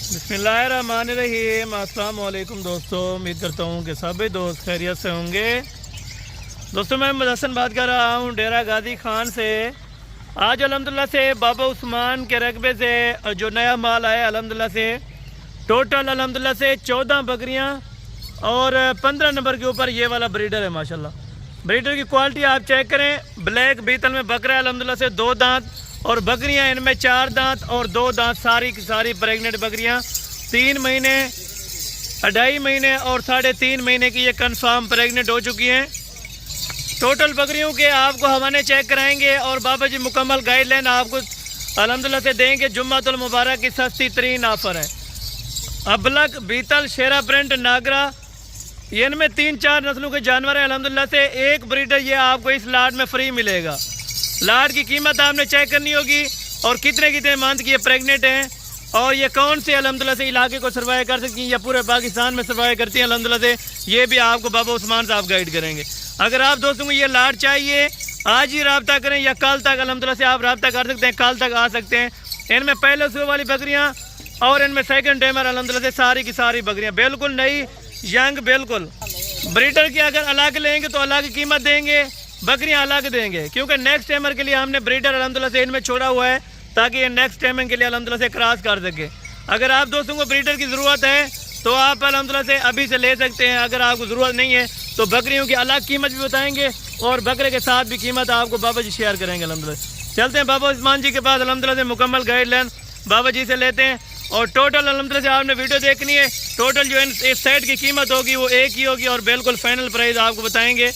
बिस्मिल्लाहिर्रहमानिर्रहीम। अस्सलाम वालेकुम दोस्तों, उम्मीद करता हूँ कि सभी दोस्त खैरियत से होंगे। दोस्तों मैं मुहसन बात कर रहा हूँ डेरा गाजी खान से। आज अल्हम्दुलिल्लाह से बाबा उस्मान के रकबे से जो नया माल आया अल्हम्दुलिल्लाह से टोटल अल्हम्दुलिल्लाह से 14 बकरियाँ और 15 नंबर के ऊपर ये वाला ब्रीडर है। माशाल्लाह ब्रीडर की क्वालिटी आप चेक करें। ब्लैक बीतल में बकरा है अल्हम्दुलिल्लाह से 2 दांत और बकरियां इनमें 4 दांत और 2 दांत, सारी की सारी प्रेग्नेंट बकरियां 3 महीने, 2.5 महीने और 3.5 महीने की ये कंफर्म प्रेग्नेंट हो चुकी हैं। टोटल बकरियों के आपको हवाने चेक कराएंगे और बाबा जी मुकम्मल गाइडलाइन आपको अल्हम्दुलिल्लाह से देंगे। जुम्मतुल मुबारक की सस्ती तरीन ऑफर है। अबलक, बीतल, शेरा प्रिंट, नागरा, ये इनमें 3-4 नस्लों के जानवर हैं अल्हम्दुलिल्लाह से। एक ब्रीडर ये आपको इस लाट में फ्री मिलेगा। लाट की कीमत आपने चेक करनी होगी और कितने कितने मंथ की ये प्रेग्नेंट हैं और ये कौन से अल्हम्दुलिल्लाह से इलाके को सर्वाइव कर सकती हैं या पूरे पाकिस्तान में सर्वाइव करती हैं अल्हम्दुलिल्लाह से, ये भी आपको बाबा उस्मान साहब गाइड करेंगे। अगर आप दोस्तों को ये लाट चाहिए आज ही रब्ता करें या कल तक अल्हम्दुलिल्लाह से आप रब्ता कर सकते हैं, कल तक आ सकते हैं। इनमें पहले सुबह वाली बकरियाँ और इनमें सेकंड टाइमर अल्हम्दुलिल्लाह से सारी की सारी बकरियाँ बिल्कुल नई यंग बिल्कुल। ब्रीडर की अगर अलग लेंगे तो अलग कीमत देंगे, बकरियां अलग देंगे, क्योंकि नेक्स्ट टाइमर के लिए हमने ब्रीडर अल्हम्दुलिल्लाह से इनमें छोड़ा हुआ है ताकि ये नेक्स्ट टाइमर के लिए अल्हम्दुलिल्लाह से क्रॉस कर सके। अगर आप दोस्तों को ब्रीडर की ज़रूरत है तो आप अल्हम्दुलिल्लाह से अभी से ले सकते हैं। अगर आपको ज़रूरत नहीं है तो बकरियों की अलग कीमत भी बताएंगे और बकरे के साथ भी कीमत आपको बाबा जी शेयर करेंगे अल्हम्दुलिल्लाह। चलते हैं बाबा उस्मान जी के पास, अल्हम्दुलिल्लाह से मुकम्मल गाइडलाइन बाबा जी से लेते हैं और टोटल अल्हम्दुलिल्लाह से आपने वीडियो देखनी है। टोटल जो इस सेट की कीमत होगी वो एक ही होगी और बिल्कुल फाइनल प्राइस आपको बताएंगे।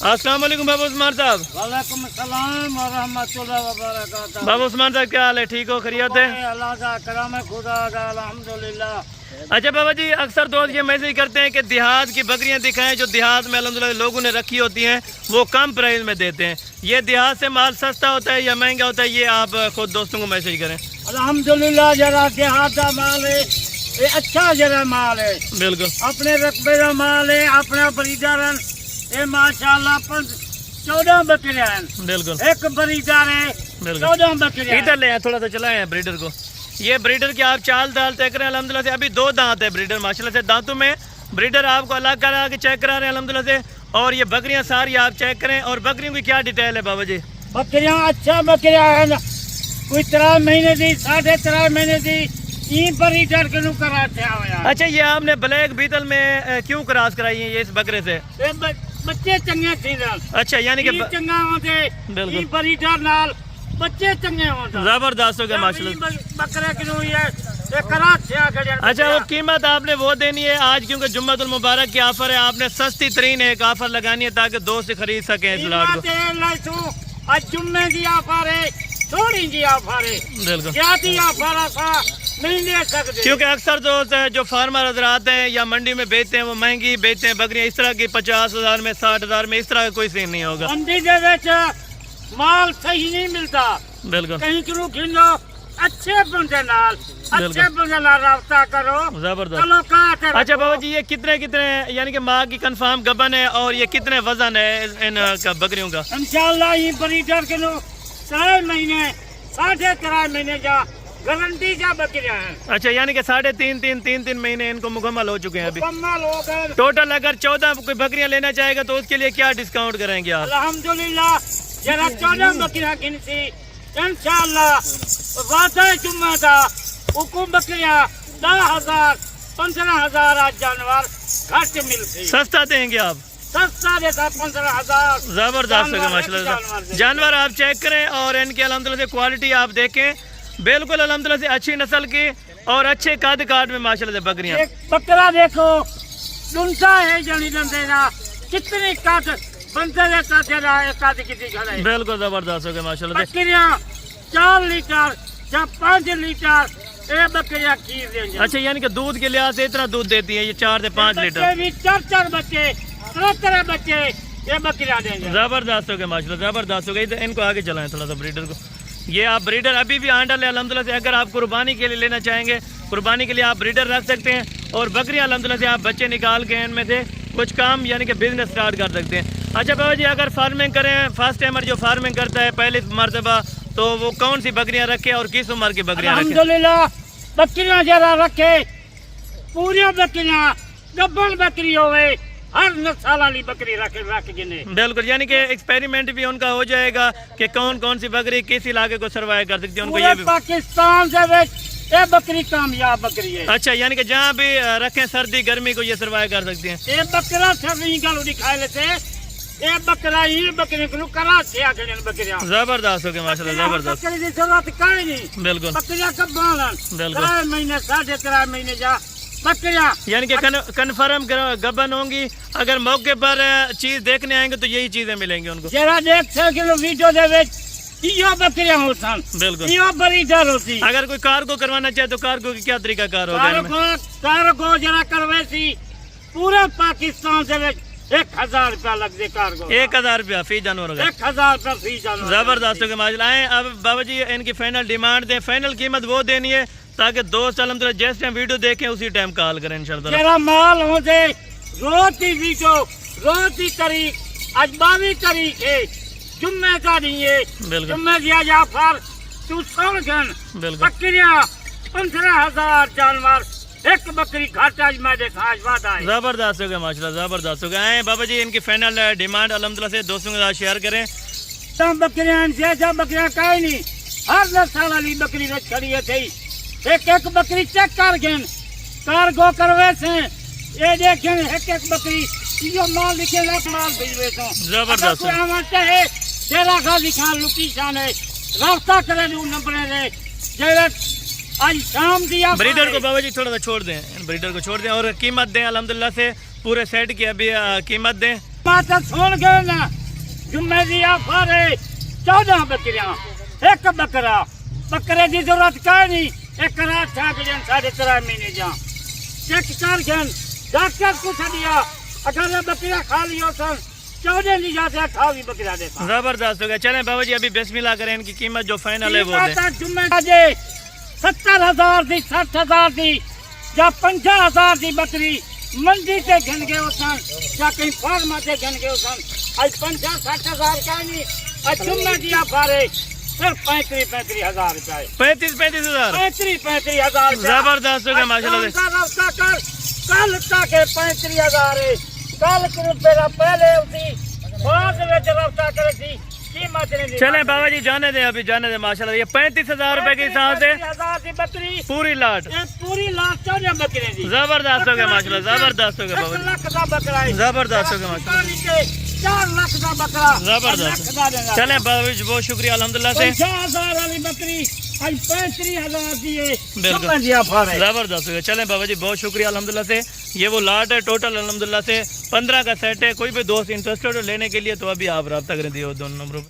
अस्सलाम वालेकुम बाबा उस्मान साहब। वालेकुम अस्सलाम व रहमतुल्लाहि व बरकातहू। बाबा उस्मान साहब क्या हाल है, ठीक हो, खैरियत है? अल्लाह का करम है, खुदा का अल्हम्दुलिल्लाह। अच्छा बाबा जी, अक्सर दोस्त ये मैसेज करते हैं कि देहात की बकरियां दिखाएं, जो देहात में अल्हम्दुलिल्लाह लोगों ने रखी होती हैं वो कम प्राइस में देते हैं। ये देहात से माल सस्ता होता है या महंगा होता है, ये आप खुद दोस्तों को मैसेज करें। अल्हम्दुलिल्लाह जरा देहात का माल है, ये अच्छा जरा माल है, बिल्कुल अपने रकबे का माल है, अपना ब्रीडर ये माशाल्लाह 14 बकरियां हैं, बिल्कुल एक ब्रीडर है, 14 बकरियां। इधर ले आए, थोड़ा सा चलाए ब्रीडर को। ये ब्रीडर की आप चाल दाल तय करें अल्हम्दुलिल्लाह से। अभी 2 दांत है ब्रीडर माशाल्लाह से, दांतों में ब्रीडर आपको अलग करा के चेक करा रहे हैं अल्हम्दुलिल्लाह से। और ये बकरियां सारी आप चेक करें। और बकरियों की क्या डिटेल है बाबा जी? बकरियां अच्छा बकरियां है ना, कोई 3 महीने दी, 3.5 महीने दी, ई ब्रीडर के नु कराते हैं। अच्छा, ये आपने ब्लैक बीतल में क्यों क्रॉस कराई है ये इस बकरे से? बच्चे चंगे थे। अच्छा, यानी कि चंगा होते बिल्कुल ब्रीडर नाल बच्चे चंगे होते, जबरदस्त हो गया माशाल्लाह। बकरे की नु ये कराते हैं। अच्छा, वो कीमत आपने वो देनी है आज, क्योंकि जुम्मतुल मुबारक की ऑफर है, आपने सस्ती तरीन एक ऑफर लगानी है ताकि दोस्त से खरीद सके इस लाट को। आज जुम्मे की ऑफर है, थोड़ी जी ऑफर है, बिल्कुल ज्यादा ऑफर ऐसा नहीं ले सकते, क्योंकि अक्सर दोस्त जो फार्मर हजरात हैं या मंडी में बेचते हैं वो महंगी बेचते हैं बकरियां। इस तरह की 50,000 में, 60,000 में, इस तरह का कोई सीन नहीं होगा। मंडी के विच माल सही नहीं मिलता, बिल्कुल कहीं करू खिलो अच्छे बंदे नाल, अच्छे बंदे नाल रब्ता करो, जबरदस्त। चलो कहा। अच्छा बाबा जी, ये कितने कितने यानी कि माँ की कंफर्म गबन है और ये कितने वजन है इन का बकरियों का? इंशाल्लाह ये ब्रीडर के लो 3 महीने, 3.5 महीने का गारंटी का बकरियां हैं। अच्छा, यानी कि 3.5 महीने इनको मुकम्मल हो चुके हैं अभी। मुकम्मल हो गए। टोटल अगर 14 कोई बकरियां लेना चाहेगा तो उसके लिए क्या डिस्काउंट करेंगे आप? अल्हम्दुलिल्लाह जरा 14 बकरियां गिनती इंशाल्लाह वादा जुम्मा का हुकुम बकरियां 10,000 15,000 आज जानवर घट मिलती, सस्ता देंगे आप, सस्ता देता 15,000। जबरदस्त होगा माशाल्लाह। जानवर आप चेक करें और इनके अल्हम्दुलिल्लाह से क्वालिटी आप देखें, बिल्कुल अल्हम्दुलिल्लाह से अच्छी नस्ल की और अच्छे कद काट में माशाल्लाह से बकरियां। एक बकरा देखो डुंसा है जानी लंदेगा, कितनी कद बंदे ने काटेगा, एक कद कितनी खड़ा है, बिल्कुल जबरदस्त हो गया माशाल्लाह। बकरियां 4 लीटर या 5 लीटर ये बकरियां खीर देंगे। अच्छा, यानी कि दूध के लिहाज से इतना दूध देती है ये 4 से 5 लीटर। 4 बच्चे, 3 बच्चे ये बकरियां देंगे। जबरदस्त हो गया माशाल्लाह, जबरदस्त हो गया। इनको आगे चलाएं थोड़ा सा ब्रीडर को। ये आप ब्रीडर अभी भी आंडल है अल्हम्दुलिल्लाह से। अगर आप कुर्बानी के लिए लेना चाहेंगे, कुर्बानी के लिए आप ब्रीडर रख सकते हैं और बकरियां अल्हम्दुलिल्लाह से आप बच्चे निकाल के इनमें से कुछ काम यानी कि बिजनेस स्टार्ट कर सकते हैं। अच्छा बाबा जी, अगर फार्मिंग करें, फर्स्ट टाइमर जो फार्मिंग करता है पहली मरतबा, तो वो कौन सी बकरियां रखे और किस उम्र की बकरियां रखे? अल्हम्दुलिल्लाह बकरियां जरा रखे पूरी बकरियां गब्बन बकरी होवे हर नस्ल वाली बकरी रख गिने। बिल्कुल, यानी कि एक्सपेरिमेंट भी उनका हो जाएगा कि कौन कौन सी बकरी किस इलाके को सर्वाइव कर सकती है, उनको ये भी पाकिस्तान से ये बकरी कामयाब बकरी है। अच्छा, यानी कि जहाँ भी रखें सर्दी गर्मी को ये सर्वाइव कर सकती हैं। ये बकरा सर्दी गल दिखाए लेते ये बकरा ये बकरी को कराचे आखिर बकरियां जबरदस्त हो गया माशाल्लाह, जबरदस्त। बकरी की जरूरत काई नहीं, बिल्कुल बकरियां कब बालन बिल्कुल। 3 महीने 3.5 महीने जा बकरियां, यानी कि कन्फर्म गबन होंगी। अगर मौके पर चीज देखने आएंगे तो यही चीजें मिलेंगी उनको। जरा देख सके वीडियो दे विच इयो बकरियां होतन, बिल्कुल। इयो बड़ी डर होती। अगर कोई कार्गो करवाना चाहे तो कार्गो की क्या तरीका कार होगा? कार्गो जरा करवे सी पूरे पाकिस्तान से 1000 रुपया लग दे कार्गो, 1000 रुपया फी जानवर होगा। 1000 रुपया फी जानवर। जबरदस्त हो गया माशाल्लाह। आए अब बाबा जी इनकी फाइनल डिमांड दें, फाइनल कीमत वो देनी है ताकि दोस्त अलहमदुलिल्लाह जिस टाइम वीडियो देखें उसी टाइम कॉल करें इंशाल्लाह। तेरा माल हो दे रोज की वीडियो रोज की तारीख आज 22 तारीख है, जुम्मे का नहीं है, बिल्कुल जुम्मे दिया जाफर तू सुन गन बिल्कुल। बकरियां 15,000 जानवर एक बकरी घाटा आज मैं देखा आज वादा है। जबरदस्त हो गया माशाल्लाह, जबरदस्त हो गया। आए बाबा जी इनकी फाइनल डिमांड अलहमदुलिल्लाह से दोस्तों के साथ शेयर करें। तम बकरियां से जब बकरियां काई नहीं हर नस्ल वाली बकरी रच खड़ी है थी, एक बकरी चेक कर गन कार्गो करवे से ये देखें एक बकरी यो माल लिखे ना माल भेजवे तो जबरदस्त। है तेरा गाजी खान लोकेशन है रास्ता करे दू नंबर रे जेरे आज शाम दिया ब्रीडर को बाबा जी थोड़ा सा छोड़ दें, ब्रीडर को छोड़ दें और कीमत दें अल्हम्दुलिल्लाह से पूरे सेट की अभी कीमत दें। माता सुन गए ना जुम्मे दिया फारे 14 बकरियां एक बकरा बकरे की जरूरत का नहीं एक रात था के 3.5 महीने जा चेक कर गन डॉक्टर को दिया अगर बकरियां खा लियो सन 14 नहीं जाते 28 बकरियां देता। जबरदस्त हो गया। चलें बाबा जी अभी बिस्मिल्लाह करें, इनकी कीमत जो फाइनल है वो दें। जुम्मे दे 70,000 दी 60,000 दी या 50,000 दी बकरी मंडी से घन गए उसन या कहीं फार्म से घन गए उसन आज 50-60,000 का नहीं आज जुम्मे दिया फारे सिर्फ 35,000 रुपए 35,000 35,000 जबरदस्त हो गया माशाल्लाह। कल तक 35,000 है कल रुपया पहले उसी बाद में रफ्ता करे थी कीमत नहीं। चलें बाबा जी जाने दें, अभी जाने दें माशाल्लाह। ये 35,000 रुपए के हिसाब से 35,000 की बकरी पूरी लाट पूरी लाख 14 बकरी दी जबरदस्त हो गया माशाल्लाह, जबरदस्त हो गया बाबा 1 लाख का बकरा है जबरदस्त हो गया माशाल्लाह, 4 लाख का बकरा जबरदस्त। चलें बाबा जी बहुत शुक्रिया अल्हम्दुलिल्लाह से। 50,000 वाली बकरी आज 35,000 दी है बिल्कुल जबरदस्त हो गया। चलें बाबा जी बहुत शुक्रिया अल्हम्दुलिल्लाह से। ये वो लाट है टोटल अल्हम्दुलिल्लाह से 15 का सेट है। कोई भी दोस्त इंटरेस्टेड हो लेने के लिए तो अभी आप रब्ता करें दिए दोनों नंबरों पर।